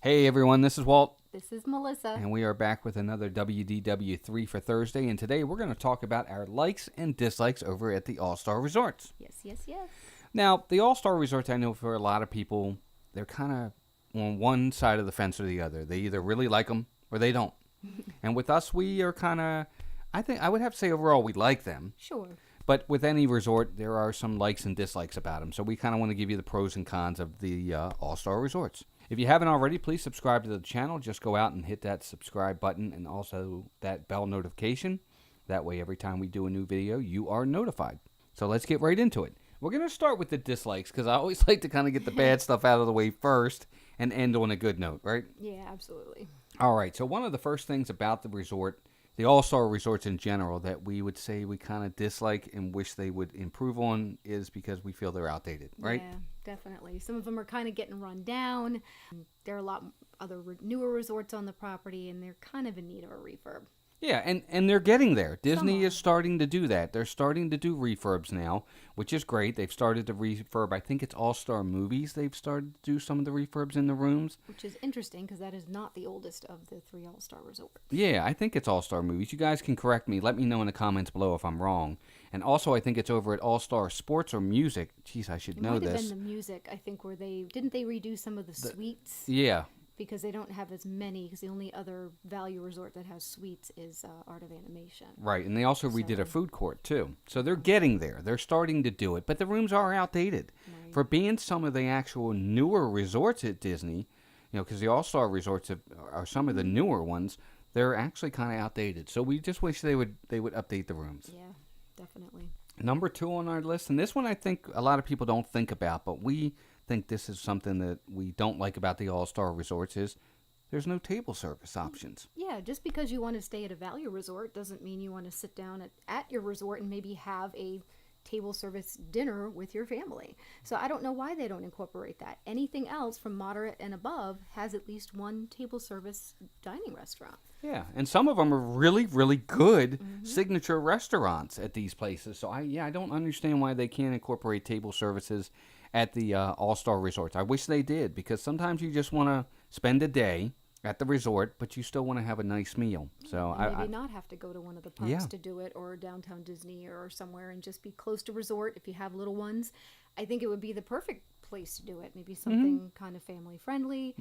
Hey everyone, this is Walt, This is Melissa. and we are back with another WDW3 for Thursday. And today we're going to talk about our likes and dislikes over at the All Star Resorts. Yes, yes, yes. Now, the All Star Resorts, I know for a lot of people, they're kind of on one side of the fence or the other. They either really like them or they don't. And with us, we are kind of, I think, I would have to say overall we like them. Sure. But with any resort, there are some likes and dislikes about them. So we kind of want to give you the pros and cons of the All Star Resorts. If you haven't already, please subscribe to the channel. Just go out and hit that subscribe button and also that bell notification. That way, every time we do a new video, you are notified. So let's get right into it. We're going to start with the dislikes because I always like to kind of get the bad stuff out of the way first and end on a good note, right? Yeah, absolutely. All right. So one of the first things about the resort, the All-Star resorts in general, that we would say we kind of dislike and wish they would improve on is because we feel they're outdated, right? Yeah, definitely. Some of them are kind of getting run down. There are a lot other newer resorts on the property, and they're kind of in need of a refurb. Yeah, and they're getting there. Disney are. is starting to do that. They're starting to do refurbs now, which is great. They've started to refurb. I think it's All-Star Movies. They've started to do some of the refurbs in the rooms. Which is interesting because that is not the oldest of the three All-Star resorts. Yeah, I think it's All-Star Movies. You guys can correct me. Let me know in the comments below if I'm wrong. And also, I think it's over at All-Star Sports or Music. Jeez, I should It know might have this. been the music, I think, where didn't they redo some of the suites? Yeah, Because they don't have as many, because the only other value resort that has suites is Art of Animation. right. And they also redid a So- food court, too. So they're getting there. They're starting to do it. But the rooms are outdated. Right. For being some of the actual newer resorts at Disney, because the All-Star resorts are some of the newer ones, they're actually kind of outdated. So we just wish they would update the rooms. Yeah, definitely. Number 2 on our list, and this one I think a lot of people don't think about, but we think this is something that we don't like about the All-Star resorts is there's no table service options. Yeah, just because you want to stay at a value resort doesn't mean you want to sit down at your resort and maybe have a table service dinner with your family. So I don't know why they don't incorporate that. Anything else from moderate and above has at least one table service dining restaurant. Yeah, and some of them are really, really good signature restaurants at these places. So I don't understand why they can't incorporate table services at the All-Star resorts. I wish they did because sometimes you just want to spend a day at the resort, but you still want to have a nice meal. So And maybe not have to go to one of the parks Yeah. to do it, or downtown Disney or somewhere, and just be close to resort if you have little ones. I think it would be the perfect place to do it. Maybe something kind of family friendly.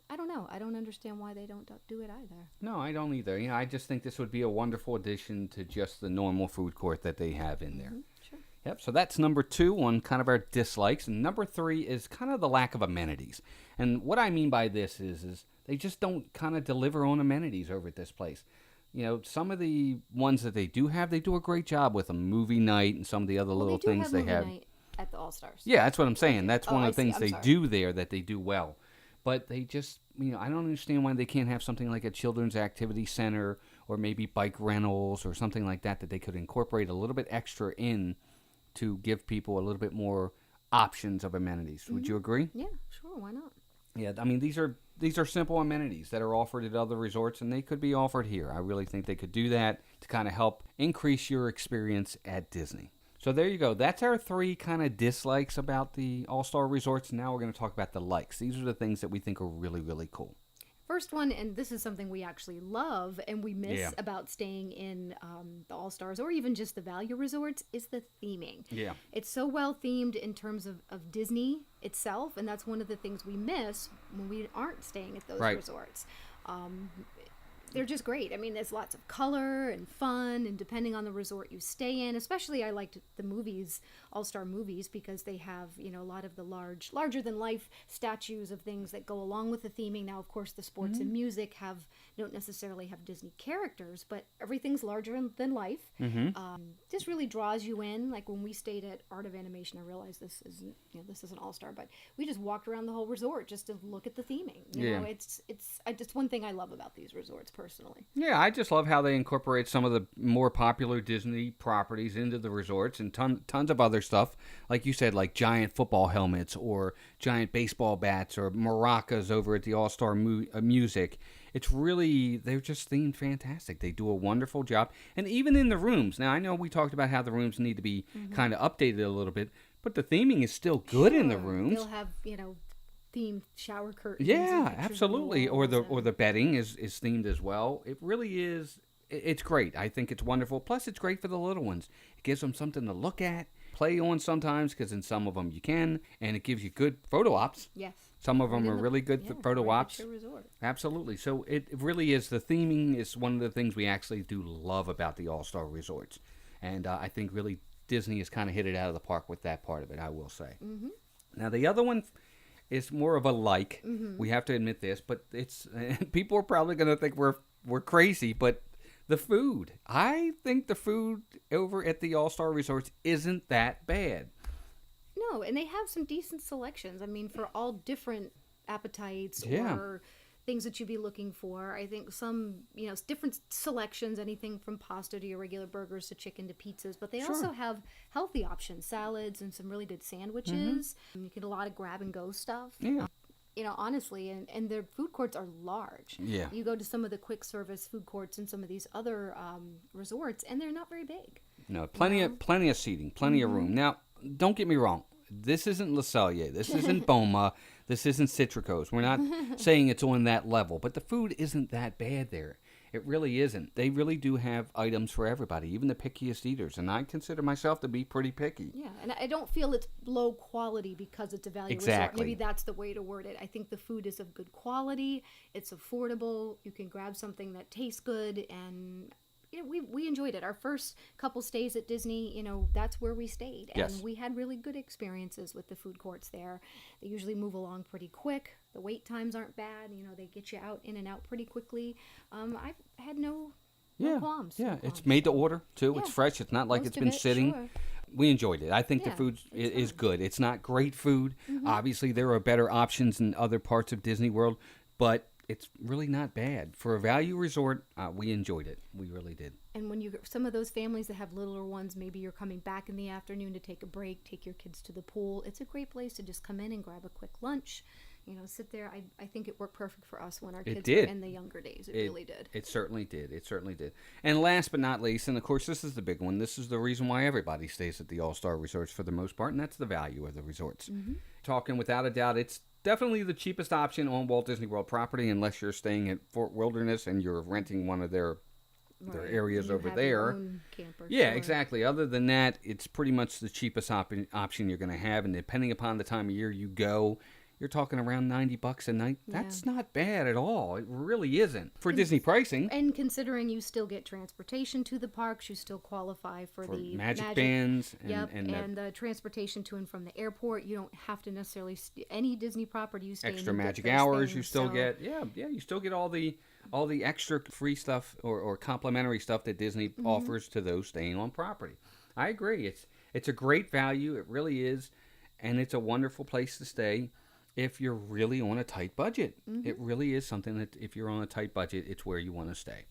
I don't know. I don't understand why they don't do it either. No, I don't either. I just think this would be a wonderful addition to just the normal food court that they have in there. Sure. Yep, so that's number 2 on kind of our dislikes. And number 3 is kind of the lack of amenities. And what I mean by this is they just don't kind of deliver on amenities over at this place. Some of the ones that they do have, they do a great job with them. Movie night and some of the other little they do things have they movie have. night at the All Stars. Yeah, that's what I'm saying. That's Oh, one I of the see. things I'm they sorry. do there that they do well. But they just, I don't understand why they can't have something like a children's activity center or maybe bike rentals or something like that they could incorporate a little bit extra in to give people a little bit more options of amenities. Would you agree? Yeah, sure. Why not? Yeah, I mean these are simple amenities that are offered at other resorts and they could be offered here. I really think they could do that to kind of help increase your experience at Disney. So there you go. That's our 3 kind of dislikes about the All-Star resorts. Now we're going to talk about the likes. These are the things that we think are really, really cool. First one, and this is something we actually love and we miss Yeah. about staying in the All Stars or even just the value resorts, is the theming. Yeah. It's so well themed in terms of Disney itself, and that's one of the things we miss when we aren't staying at those Right. resorts. They're just great. I mean, there's lots of color and fun, and depending on the resort you stay in, especially I liked the movies, All-Star movies, because they have, a lot of the larger than life statues of things that go along with the theming. Now, of course, the sports and music don't necessarily have Disney characters, but everything's larger than life. Just really draws you in. Like when we stayed at Art of Animation, I realized this is an All-Star, but we just walked around the whole resort just to look at the theming. You know, it's just one thing I love about these resorts personally. Yeah, I just love how they incorporate some of the more popular Disney properties into the resorts and tons of other stuff. Like you said, like giant football helmets or giant baseball bats or maracas over at the All-Star Music. They're just themed fantastic. They do a wonderful job. And even in the rooms. Now, I know we talked about how the rooms need to be kind of updated a little bit, but the theming is still good in the Sure. rooms. They'll have, themed shower curtains. Yeah, and pictures on the absolutely. walls Or the bedding is themed as well. It really is. It's great. I think it's wonderful. Plus, it's great for the little ones. It gives them something to look at, play on sometimes, because in some of them you can, and it gives you good photo ops. Yes. Some of Right them in are the- really good for yeah, photo right at ops. your resort. Absolutely. So it really is. The theming is one of the things we actually do love about the All-Star Resorts. And I think really Disney has kind of hit it out of the park with that part of it, I will say. Mm-hmm. Now, the other one is more of a like. Mm-hmm. We have to admit this, but it's people are probably going to think we're crazy, but the food. I think the food over at the All-Star Resorts isn't that bad. No, and they have some decent selections. I mean, for all different appetites Yeah. or things that you'd be looking for. I think some, different selections, anything from pasta to your regular burgers to chicken to pizzas. But they Sure. also have healthy options, salads, and some really good sandwiches. You get a lot of grab and go stuff. Yeah. Honestly, and their food courts are large. Yeah. You go to some of the quick service food courts in some of these other resorts, and they're not very big. No, plenty of seating, plenty of room. Now, don't get me wrong. This isn't Le Cellier. This isn't Boma. This isn't Citricos. We're not saying it's on that level, but the food isn't that bad there. It really isn't. They really do have items for everybody, even the pickiest eaters, and I consider myself to be pretty picky. Yeah, and I don't feel it's low quality because it's a value Exactly. resort. Maybe that's the way to word it. I think the food is of good quality. It's affordable. You can grab something that tastes good, and we enjoyed it. Our first couple stays at Disney, that's where we stayed, and Yes. we had really good experiences with the food courts there. They usually move along pretty quick. The wait times aren't bad. They get you in and out pretty quickly. I've had no qualms. Yeah, no it's qualms. made to order too. It's Yeah. fresh. It's not like Most it's of been it, sitting. sure. We enjoyed it. I think the Yeah, food it's is fine. good. It's not great food. Obviously, there are better options in other parts of Disney World, but it's really not bad for a value resort. We enjoyed it. We really did. And when some of those families that have littler ones, maybe you're coming back in the afternoon to take a break, take your kids to the pool. It's a great place to just come in and grab a quick lunch. Sit there. I think it worked perfect for us when our kids did. were in the younger days. It really did. It certainly did. It certainly did. And last but not least, and of course this is the big one, this is the reason why everybody stays at the All-Star Resorts for the most part, and that's the value of the resorts. Talking without a doubt, it's definitely the cheapest option on Walt Disney World property unless you're staying at Fort Wilderness and you're renting one of their Right. areas You over have your there. own camper, Yeah, sure. exactly. Other than that, it's pretty much the cheapest option you're going to have, and depending upon the time of year you go, you're talking around $90 a night. Yeah. That's not bad at all. It really isn't for Disney pricing. And considering you still get transportation to the parks, you still qualify for the Magic Bands Yep, and and the transportation to and from the airport. You don't have to necessarily any Disney property you stay in. extra you get magic those hours you things, still so- get. Yeah, you still get all the extra free stuff or complimentary stuff that Disney offers to those staying on property. I agree. It's a great value. It really is, and it's a wonderful place to stay if you're really on a tight budget. It really is something that if you're on a tight budget, it's where you want to stay.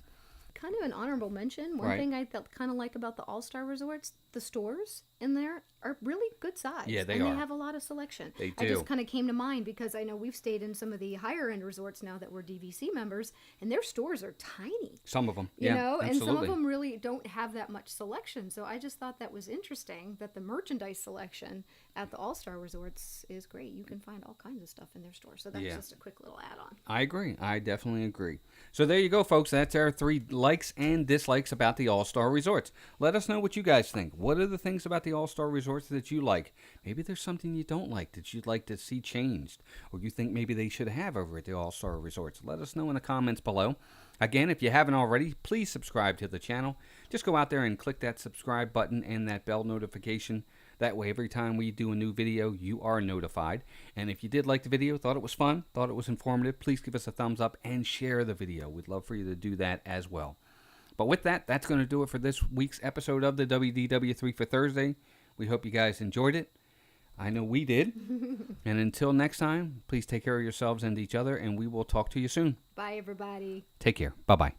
Kind of an honorable mention. One Right. thing I felt kind of like about the All-Star Resorts, the stores in there are really good size. Yeah, they and are. they have a lot of selection. They I do. just kind of came to mind because I know we've stayed in some of the higher end resorts now that we're DVC members, and their stores are tiny. Some of them, You yeah, know, and some absolutely. of them really don't have that much selection. So I just thought that was interesting that the merchandise selection at the All-Star Resorts is great. You can find all kinds of stuff in their store. So that's Yeah. just a quick little add-on. I agree. I definitely agree. So there you go, folks. That's our 3 likes and dislikes about the All-Star Resorts. Let us know what you guys think. What are the things about the All-Star Resorts that you like? Maybe there's something you don't like that you'd like to see changed, or you think maybe they should have over at the All-Star Resorts. Let us know in the comments below. Again, if you haven't already, please subscribe to the channel. Just go out there and click that subscribe button and that bell notification. That way, every time we do a new video, you are notified. And if you did like the video, thought it was fun, thought it was informative, please give us a thumbs up and share the video. We'd love for you to do that as well. But with that, that's going to do it for this week's episode of the WDW3 for Thursday. We hope you guys enjoyed it. I know we did. And until next time, please take care of yourselves and each other, and we will talk to you soon. Bye, everybody. Take care. Bye-bye.